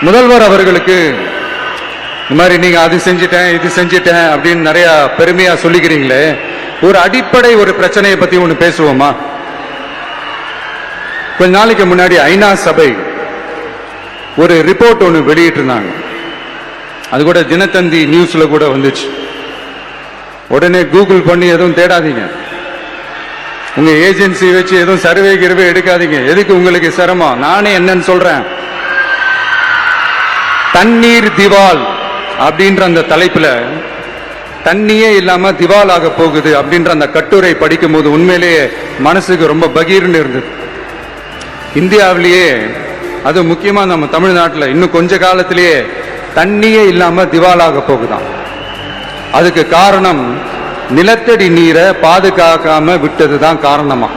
முதல்வர் அவர்களுக்கு இந்த மாதிரி நீங்க அது செஞ்சிட்டேன் இது செஞ்சிட்டேன் அப்படின்னு நிறைய பெருமையா சொல்லிக்கிறீங்களே, ஒரு அடிப்படை ஒரு பிரச்சனையை பத்தி ஒண்ணு பேசுவோமா? கொஞ்ச நாளைக்கு முன்னாடி ஐநா சபை ஒரு ரிப்போர்ட் ஒன்று வெளியிட்டு இருந்தாங்க. அது கூட தினத்தந்தி நியூஸ்ல கூட வந்துச்சு. உடனே கூகுள் பண்ணி எதுவும் தேடாதீங்க, உங்க ஏஜென்சி வச்சு எதுவும் சர்வே கிருவே எடுக்காதீங்க. எதுக்கு உங்களுக்கு சிரமம்? நானே என்னன்னு சொல்றேன். தண்ணீர் திவால் அப்படின்ற அந்த தலைப்புல தண்ணியே இல்லாம திவால் ஆக போகுது அப்படின்ற அந்த கட்டுரை படிக்கும் போது உண்மையிலேயே மனசுக்கு ரொம்ப பகீர்னு இருந்தது. இந்தியாவிலேயே அது முக்கியமா நம்ம தமிழ்நாட்டில் இன்னும் கொஞ்ச காலத்திலேயே தண்ணியே இல்லாம திவாலாக போகுதான். அதுக்கு காரணம் நிலத்தடி நீரை பாதுகாக்காம விட்டதுதான் காரணமா.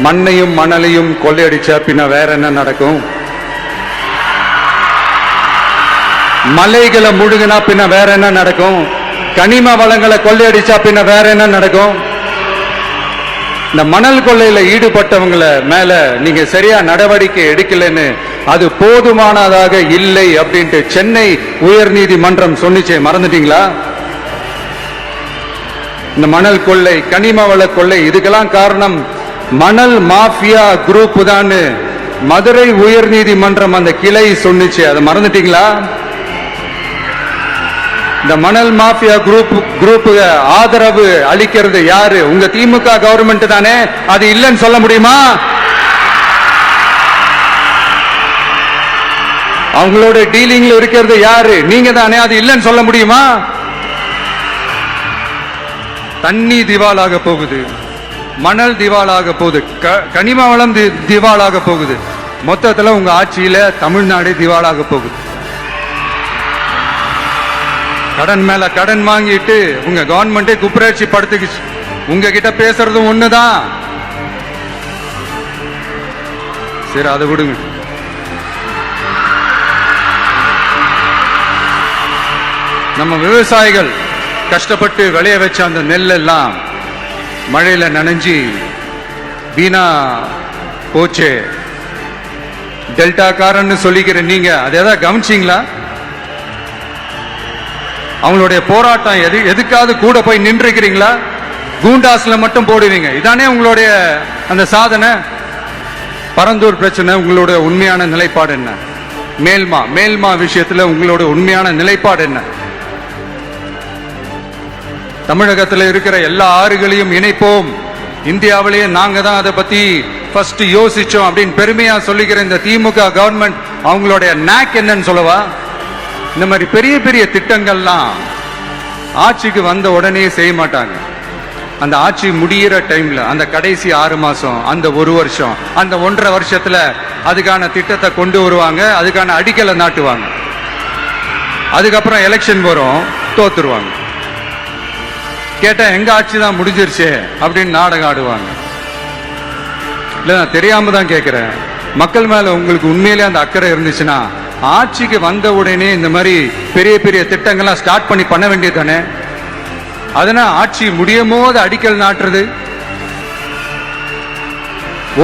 மண்ணையும் மணலையும் கொள்ளையடிச்சா பின்ன வேற என்ன நடக்கும்? மலைகளை முழுகினா பின்ன வேற என்ன நடக்கும்? கனிம வளங்களை கொள்ளையடிச்சா பின்ன வேற என்ன நடக்கும்? இந்த மணல் கொள்ளையில ஈடுபட்டவங்களை மேல நீங்க சரியா நடவடிக்கை எடுக்கலன்னு அது போதுமானதாக இல்லை அப்படின்ட்டு சென்னை உயர்நீதிமன்றம் சொன்னிச்சே, மறந்துட்டீங்களா? இந்த மணல் கொள்ளை, கனிம வள கொள்ளை, இதுக்கெல்லாம் காரணம் மணல் மாஃபியா குரூப் தான் மதுரை உயர்நீதிமன்றம் அந்த கிளை சொன்னிச்சு. அதை மறந்துட்டீங்களா? இந்த மணல் மாஃபியா குரூப் ஆதரவு அளிக்கிறது யாரு? உங்க திமுக கவர்மெண்ட் தானே. அது இல்லைன்னு சொல்ல முடியுமா? அவங்களோட டீலிங்ல இருக்கிறது யாரு? நீங்க தானே. அது இல்லைன்னு சொல்ல முடியுமா? தண்ணி திவாலாக போகுது, மணல் திவாலாக போகுது, கனிம வளம் திவாலாக போகுது. மொத்தத்துல உங்க ஆட்சியில தமிழ்நாடு திவாலாக போகுது. கடன் மேல கடன் வாங்கிட்டு உங்க கவர்மெண்டே குப்புராட்சி படுத்துக்குச்சு. உங்ககிட்ட பேசுறதும் ஒண்ணுதான். சரி, அதை விடுங்க. நம்ம விவசாயிகள் கஷ்டப்பட்டு விளைய வச்ச அந்த நெல் எல்லாம் மழையில நனைஞ்சி வீணா போச்சே. டெல்டா காரன்னு சொல்லிக்கிற நீங்க அதை ஏதாவது கவனிச்சிங்களா? அவங்களுடைய போராட்டம் எதுக்காவது கூட போய் நின்றுக்கிறீங்களா? கூண்டாஸ்ல மட்டும் போடுவீங்க. இதானே உங்களுடைய அந்த சாதனை. பரந்தூர் பிரச்சனை, உங்களுடைய உண்மையான நிலைப்பாடு என்ன? மேல்மா விஷயத்துல உங்களுடைய உண்மையான நிலைப்பாடு என்ன? தமிழகத்தில் இருக்கிற எல்லா ஆறுகளையும் இணைப்போம், இந்தியாவிலேயே நாங்க தான் அதை பத்தி ஃபர்ஸ்ட் யோசிச்சோம் அப்படின்னு பெருமையா சொல்லிக்கிற இந்த திமுக கவர்மெண்ட் அவங்களுடைய நாக் என்னன்னு சொல்லவா? இந்த மாதிரி பெரிய பெரிய திட்டங்கள்லாம் ஆட்சிக்கு வந்த உடனே செய்ய மாட்டாங்க. அந்த ஆட்சி முடிகிற டைம்ல, அந்த கடைசி 6 மாசம், அந்த 1 வருஷம், அந்த 1.5 வருஷத்துல அதுக்கான திட்டத்தை கொண்டு வருவாங்க, அதுக்கான அடிக்கலை நாட்டுவாங்க. அதுக்கப்புறம் எலெக்ஷன் வரும், தோத்துருவாங்க. கேட்டா எங்க ஆட்சி தான் முடிஞ்சிருச்சே அப்படின்னு நாடகம் ஆடுவாங்க. இல்ல, நான் தெரியாம தான் கேட்கிறேன். மக்கள் மேல உங்களுக்கு உண்மையிலே அந்த அக்கறை இருந்துச்சுன்னா ஆட்சிக்கு வந்த உடனே இந்த மாதிரி பெரிய பெரிய திட்டங்கள்லாம் ஸ்டார்ட் பண்ண வேண்டியது தானே. அதனால ஆட்சி முடியும் போது அடிக்கல் நாட்டுறது.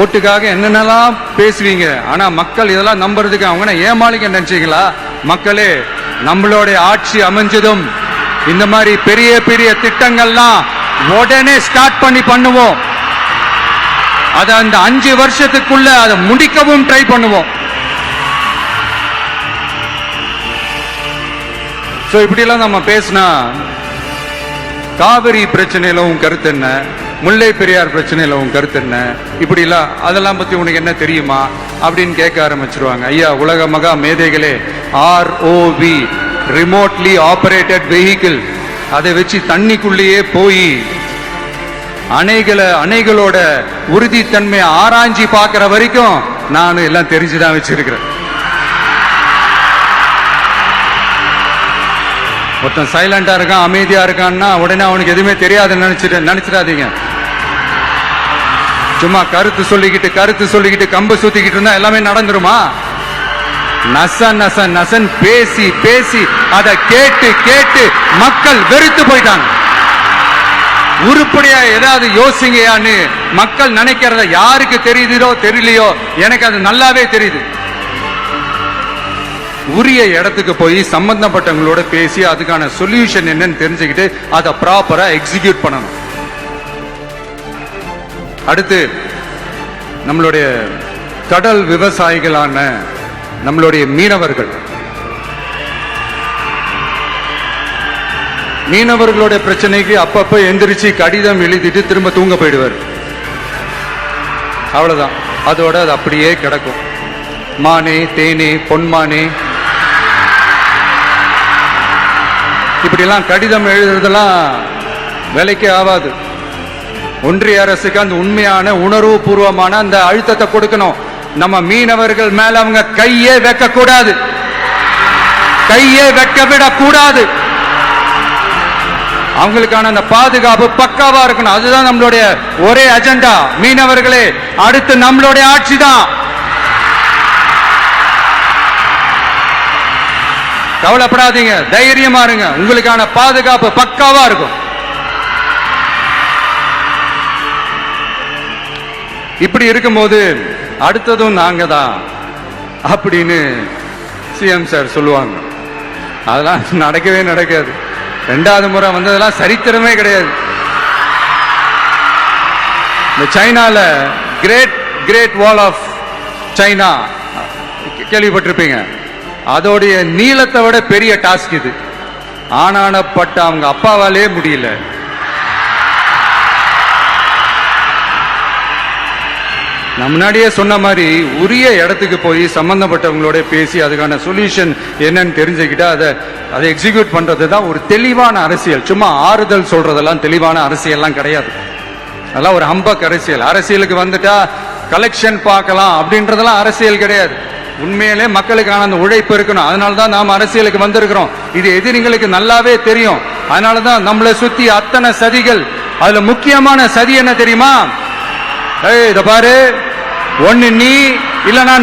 ஓட்டுக்காக என்னென்னலாம் பேசுவீங்க, ஆனா மக்கள் இதெல்லாம் நம்புறதுக்கு அவங்க ஏமாளிங்க நினைச்சீங்களா? மக்களே, நம்மளுடைய ஆட்சி அமைஞ்சதும் இந்த மாதிரி பெரிய பெரிய திட்டங்கள்லாம் உடனே ஸ்டார்ட் பண்ணுவோம். அதை அந்த 5 வருஷத்துக்குள்ள அதை முடிக்கவும் ட்ரை பண்ணுவோம். இப்படிலாம் நம்ம பேசினா காவிரி பிரச்சனையில உன் கருத்து என்ன, முல்லை பெரியார் பிரச்சனையில உன் கருத்து என்ன, இப்படிலாம் அதெல்லாம் பத்தி உனக்கு என்ன தெரியுமா அப்படின்னு கேட்க ஆரம்பிச்சிருவாங்க. ஐயா, உலக மகா மேதைகளே, ROV, ரிமோட்லி ஆபரேட்டட் வெஹிக்கிள், அதை வச்சு தண்ணிக்குள்ளேயே போய் அணைகளோட உறுதித்தன்மையை ஆராய்ச்சி பார்க்கிற வரைக்கும் நான் எல்லாம் தெரிஞ்சுதான் வச்சிருக்கிறேன். ஒருத்தன் சைலண்டா இருக்கான், அமைதியா இருக்கான்னா உடனே அவனுக்கு எதுவுமே தெரியாதுன்னு நினைச்சிடாதீங்க. சும்மா கருத்து சொல்லிக்கிட்டு கம்பு சுத்திக்கிட்டு இருந்தா எல்லாமே நடந்துருமா? நசன் பேசி அதை கேட்டு மக்கள் வெறுத்து போயிட்டாங்க. உருப்படியா ஏதாவது யோசிங்கயான்னு மக்கள் நினைக்கிறத யாருக்கு தெரியுதோ தெரியலையோ, எனக்கு அது நல்லாவே தெரியுது. உரிய இடத்துக்கு போய் சம்பந்தப்பட்டவங்களோட பேசி அதுக்கான சொல்யூஷன் என்னன்னு தெரிஞ்சுக்கிட்டு அதை ப்ராப்பரா எக்ஸிக்யூட் பண்ணணும். அடுத்து நம்மளுடைய கடல் விவசாயிகளான நம்மளுடைய மீனவர்களுடைய பிரச்சனைக்கு அப்பப்ப எந்திரிச்சு கடிதம் எழுதிட்டு திரும்ப தூங்க போயிடுவார். அவ்வளவுதான், அதோட அது அப்படியே கிடக்கும். மானே தேனே பொன்மானே இப்படிலாம் கடிதம் எழுதுறதெல்லாம் வேலைக்கே ஆகாது. ஒன்றிய அரசுக்கு அந்த உண்மையான உணர்வு பூர்வமான அந்த அழுத்தத்தை கொடுக்கணும். நம்ம மீனவர்கள் மேல அவங்க கையே வைக்க கூடாது, கையே வைக்க விடக்கூடாது. அவங்களுக்கான அந்த பாதுகாப்பு பக்காவா இருக்கணும். அதுதான் நம்மளுடைய ஒரே அஜெண்டா. மீனவர்களே, அடுத்து நம்மளுடைய ஆட்சி தான். கவலைப்படாதீங்க, தைரியமா இருங்க. உங்களுக்கான பாதுகாப்பு பக்காவா இருக்கும். இப்படி இருக்கும்போது அடுத்ததும் நாங்க தான் அப்படின்னு சிஎம் சார் சொல்லுவாங்க. அதெல்லாம் நடக்கவே நடக்காது. 2வது முறை வந்ததெல்லாம் சரித்திரமே கிடையாது. இந்த சைனால கிரேட் வால் ஆஃப் சைனா கேள்விப்பட்டிருப்பீங்க. அதோடைய நீளத்தை விட பெரிய டாஸ்க் இது. ஆனானப்பட்ட அவங்க அப்பாவாலே முடியல. நான் முன்னாடியே சொன்ன மாதிரி உரிய இடத்துக்கு போய் சம்பந்தப்பட்டவங்களோட பேசி அதுக்கான சொல்யூஷன் என்னன்னு தெரிஞ்சுக்கிட்டா அதை எக்ஸிக்யூட் பண்றது தான் ஒரு தெளிவான அரசியல். சும்மா ஆறுதல் சொல்றதெல்லாம் தெளிவான அரசியல்லாம் கிடையாது. அதெல்லாம் ஒரு ஹம்பக் அரசியல். அரசியலுக்கு வந்துட்டா கலெக்ஷன் பார்க்கலாம் அப்படின்றதெல்லாம் அரசியல் கிடையாது. உண்மையிலே மக்களுக்கான அந்த உழைப்பு இருக்கணும். அதனாலதான் நாம் அரசியலுக்கு வந்திருக்கிறோம். இது எதிரிங்களுக்கு நல்லாவே தெரியும். அதனாலதான் நம்மளை சுத்தி அத்தனை சதிகள். அதுல முக்கியமான சதி என்ன தெரியுமா? இத பாரு, ஒண்ணு நீ இல்லனா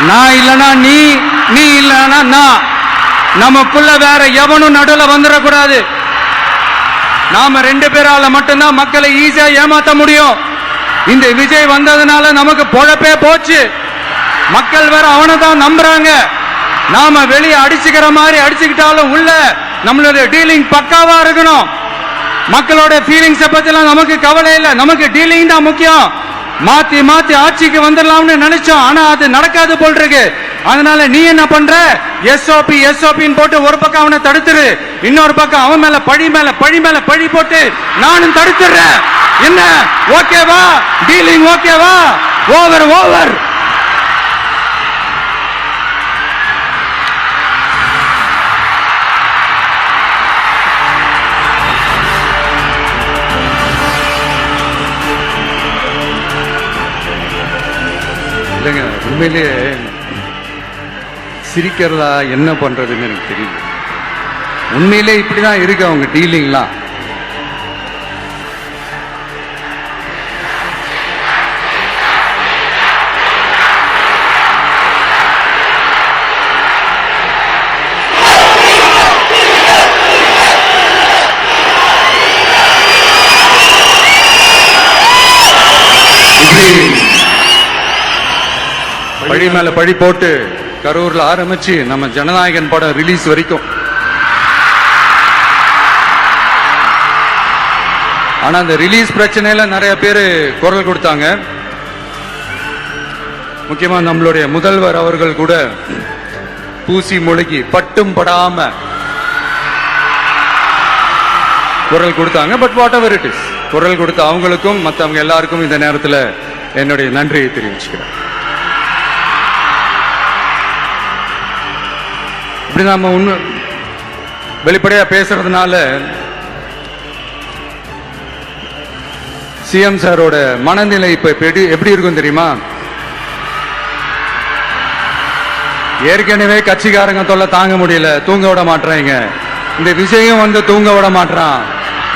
நான் இல்லனா நீ இல்லனா நான். நமக்குள்ள வேற எவனும் நடுவில் வந்துடக்கூடாது. நாம 2 பேரால மட்டும்தான் மக்களை ஈஸியா ஏமாத்த முடியும். இந்த விஜய் வந்ததுனால நமக்கு பொழப்பே போச்சு. மக்கள் வேற அவனை தான் நம்புறாங்க. நாம வெளியே அடிச்சுக்கிற மாதிரி அடிச்சுக்கிட்டாலும் உள்ள நம்மளுடைய டீலிங் பக்காவா இருக்கணும். மக்களோட ஃபீலிங்ஸ் பத்திலாம் நமக்கு கவலை இல்லை. நமக்கு டீலிங் தான் முக்கியம். மாத்தி மாத்தி ஆட்சிக்கு வந்துடலாம்னு நினைச்சோம். ஆனா அது நடக்காது போல் இருக்கு. அதனால நீ என்ன பண்ற? எஸ்ஓபி போட்டு ஒரு பக்கம் அவனை தடுத்துரு, இன்னொரு பக்கம் அவன் மேல பழி போட்டு நானும் தடுத்துறேன். என்ன ஓகேவா? டீலிங் ஓகேவா? ஓவர். உண்மையிலேயே சிரிக்கிறதா என்ன பண்றதுன்னு எனக்கு தெரியல. உண்மையிலே இப்படிதான் இருக்கு அவங்க டீலிங்லாம். பழி மேல பழி போட்டு கரூர்ல ஆரம்பிச்சு நம்ம ஜனநாயகன் படம் ரிலீஸ் வரைக்கும். ஆனா அந்த ரிலீஸ் பிரச்சனையில நிறைய பேர் குரல் கொடுத்தாங்க. முக்கியமா நம்மளுடைய முதல்வர் அவர்கள் கூட பூசி மொழிகி பட்டும் படாம குரல் கொடுத்தாங்க. But what ever it is, குரல் கொடுத்த அவங்களுக்கும் மற்றவங்க எல்லாருக்கும் இந்த நேரத்தில் என்னுடைய நன்றியை தெரிவிச்சுக்கிறேன். இப்படி நாம வெளிப்படையா பேசுறதுனால சிஎம் சாரோட மனநிலை இப்ப எப்படி இருக்கும் தெரியுமா? ஏற்கனவே கட்சிக்காரங்க தொல்லை தாங்க முடியல, தூங்க விட மாட்டாங்க. இந்த விஷயம் தூங்க விட மாட்டான்.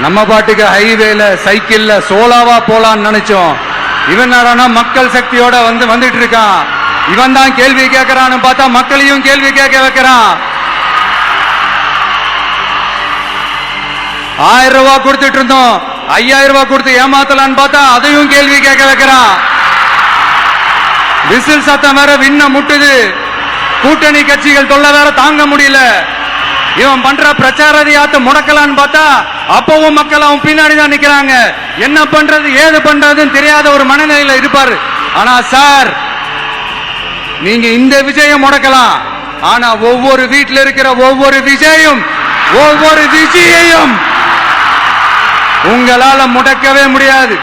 நம்ம பாட்டுக்கு ஹைவேல சைக்கிள்ல சோலாவா போலான்னு நினைச்சோம். இவன் மக்கள் சக்தியோட வந்துட்டு இருக்கான். இவன் தான் கேள்வி கேட்கிறான்னு பார்த்தா மக்களையும் கேள்வி கேட்க வைக்கிறான். 1000 ரூபாய் கொடுத்துட்டு இருந்தோம், 5000 ரூபாய் கொடுத்து ஏமாத்தலான்னு பார்த்தா அதையும் கேள்வி கேட்க வைக்கிறான். விசில் சத்தம் வேற விண்ண முட்டுது. கூட்டணி கட்சிகள் தொல்லை வேற தாங்க முடியல. இவன் பண்ற பிரச்சாரத்தையாத்த முடக்கலான்னு பார்த்தா அப்பவும் மக்கள் அவன் பின்னாடி தான் நிக்கிறாங்க. என்ன பண்றது ஏது பண்றதுன்னு தெரியாத ஒரு மனநிலையில இருப்பாரு. ஆனா சார், நீங்க இந்த விஜயம் முடக்கலாம், ஆனா ஒவ்வொரு வீட்டில் இருக்கிற ஒவ்வொரு விஜயும் ஒவ்வொரு விஜயையும் உங்களால முடக்கவே முடியாது.